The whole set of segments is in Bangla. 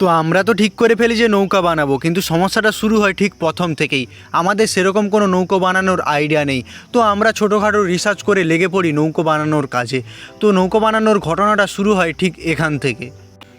তো আমরা তো ঠিক করে ফেলি যে নৌকা বানাবো, কিন্তু সমস্যাটা শুরু হয় ঠিক প্রথম থেকেই। আমাদের সেরকম কোনো নৌকো বানানোর আইডিয়া নেই। তো আমরা ছোটোখাটো রিসার্চ করে লেগে পড়ি নৌকো বানানোর কাজে। তো নৌকো বানানোর ঘটনাটা শুরু হয় ঠিক এখান থেকে।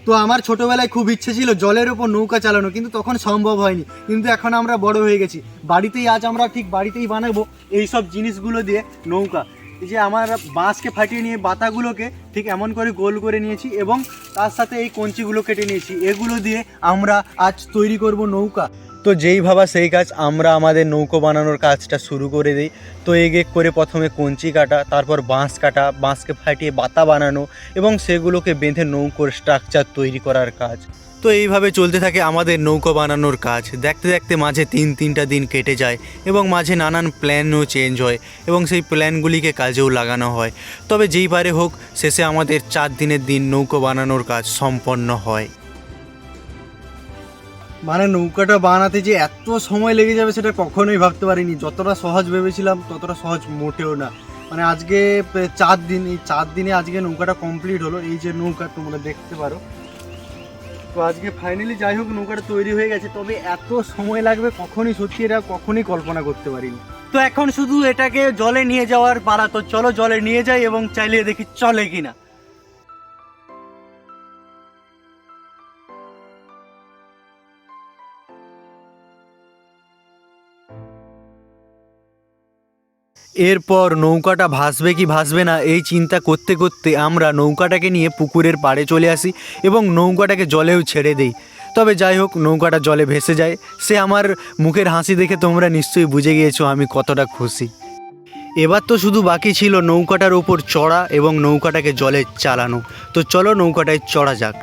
তো আমার ছোটোবেলায় খুব ইচ্ছে ছিল জলের ওপর নৌকা চালানো, কিন্তু তখন সম্ভব হয়নি। কিন্তু এখন আমরা বড় হয়ে গেছি, বাড়িতেই আজ আমরা ঠিক বাড়িতেই বানাবো এই সব জিনিসগুলো দিয়ে নৌকা। এই যে আমার বাঁশকে ফাটিয়ে নিয়ে বাতাগুলোকে ঠিক এমন করে গোল করে নিয়েছি এবং তার সাথে এই কঞ্চিগুলো কেটে নিয়েছি। এগুলো দিয়ে আমরা আজ তৈরি করব নৌকা। তো যেই ভাবা সেই কাজ, আমরা আমাদের নৌকো বানানোর কাজটা শুরু করে দিই। তো এক এক করে প্রথমে কঞ্চি কাটা, তারপর বাঁশ কাটা, বাঁশকে ফাটিয়ে বাতা বানানো এবং সেগুলোকে বেঁধে নৌকোর স্ট্রাকচার তৈরি করার কাজ। তো এইভাবে চলতে থাকে আমাদের নৌকো বানানোর কাজ। দেখতে দেখতে মাঝে তিনটা দিন কেটে যায় এবং মাঝে নানান প্ল্যানও চেঞ্জ হয় এবং সেই প্ল্যানগুলিকে কাজেও লাগানো হয়। তবে যেই পারে হোক, শেষে আমাদের 4 দিনের দিন নৌকো বানানোর কাজ সম্পন্ন হয়। মানে নৌকাটা বানাতে যে এত সময় লেগে যাবে সেটা কখনোই ভাবতে পারিনি। যতটা সহজ ভেবেছিলাম ততটা সহজ মোটেও না। মানে আজকে 4 দিন, এই 4 দিনে আজকে নৌকাটা কমপ্লিট হলো। এই যে নৌকা তোমরা দেখতে পারো। তো আজকে ফাইনালি যাই হোক নৌকাটা তৈরি হয়ে গেছে। তবে এত সময় লাগবে কখনই, সত্যি এটা কখনই কল্পনা করতে পারিনি। তো এখন শুধু এটাকে জলে নিয়ে যাওয়ার পালা। তো চলো জলে নিয়ে যাই এবং চালিয়ে দেখি চলে কিনা। এরপর নৌকাটা ভাসবে কি ভাসবে না এই চিন্তা করতে করতে আমরা নৌকাটাকে নিয়ে পুকুরের পাড়ে চলে আসি এবং নৌকাটাকে জলেও ছেড়ে দিই। তবে যাই হোক, নৌকাটা জলে ভেসে যায়। সে আমার মুখের হাসি দেখে তোমরা নিশ্চয়ই বুঝে গিয়েছো আমি কতটা খুশি। এবার তো শুধু বাকি ছিল নৌকাটার ওপর চড়া এবং নৌকাটাকে জলে চালানো। তো চলো নৌকাটায় চড়া যাক।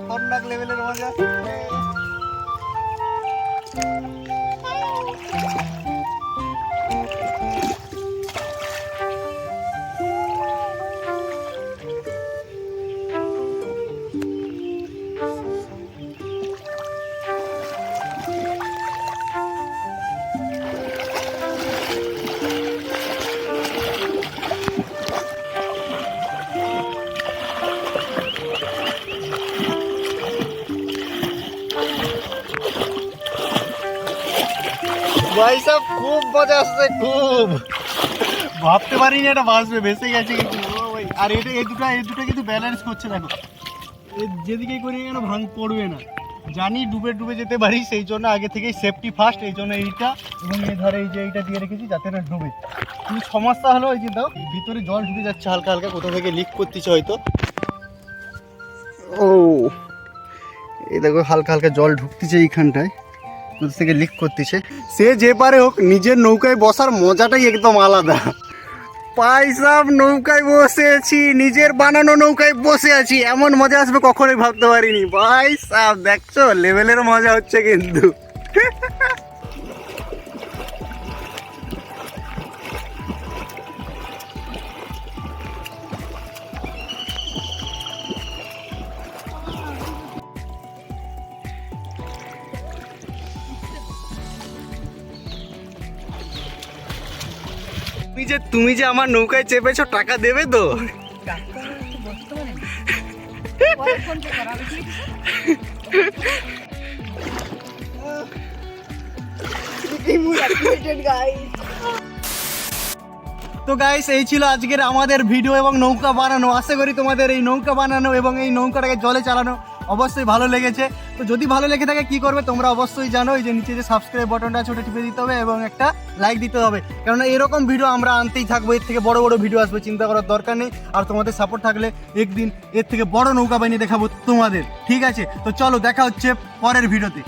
খতরনাক লেভেলের মজা। ভাই সাহেব খুব মজা আসছে, খুব ভাবতে পারিনি এটা বাঁচবে, ভেসে গেছে কিন্তু। ও ভাই, আর এটা এই দুটো কিন্তু ব্যালেন্স করছে। দেখো যেদিকেই করি কেন ভাঙ পড়বে না। জানি ডুবে যেতে পারি, সেই জন্য আগে থেকেই সেফটি ফার্স্ট। এই জন্য এইটা এবং এই ধারে এই যে এইটা দিয়ে রেখেছি যাতে না ডুবে। কিন্তু সমস্যা হলো এই যে দাও ভিতরে জল ঢুকে যাচ্ছে হালকা হালকা, কোথা থেকে লিক করতেছে হয়তো। ও এই দেখো হালকা হালকা জল ঢুকতেছে এইখানটায়, কোথা থেকে লিক করতেছে। সে যে পারে হোক, নিজের নৌকায় বসার মজাটাই একদম আলাদা। পাইসাব নৌকায় বসে আছি, নিজের বানানো নৌকায় বসে আছি, এমন মজা আসবে কখনোই ভাবতে পারিনি। ভাই সাব দেখছো লেভেলের মজা হচ্ছে কিন্তু। তুমি যে আমার নৌকায় চেপেছো, টাকা দেবে তো? তো গাইস এই ছিল আজকের আমাদের ভিডিও এবং নৌকা বানানো। আশা করি তোমাদের এই নৌকা বানানো এবং এই নৌকাটাকে জলে চালানো অবশ্যই ভালো লেগেছে। তো যদি ভালো লেগে থাকে কি করবে তোমরা অবশ্যই জানো, এই যে নিচে যে সাবস্ক্রাইব বাটনটা ছোটো টিপে দিতে হবে এবং একটা লাইক দিতে হবে। কারণ এরকম ভিডিও আমরা আনতেই থাকবো, এর থেকে বড় বড় ভিডিও আসবে, চিন্তা করার দরকার নেই। আর তোমাদের সাপোর্ট থাকলে একদিন এর থেকে বড় নৌকা বানিয়ে দেখাবো তোমাদের, ঠিক আছে? তো চলো দেখা হচ্ছে পরের ভিডিওতে।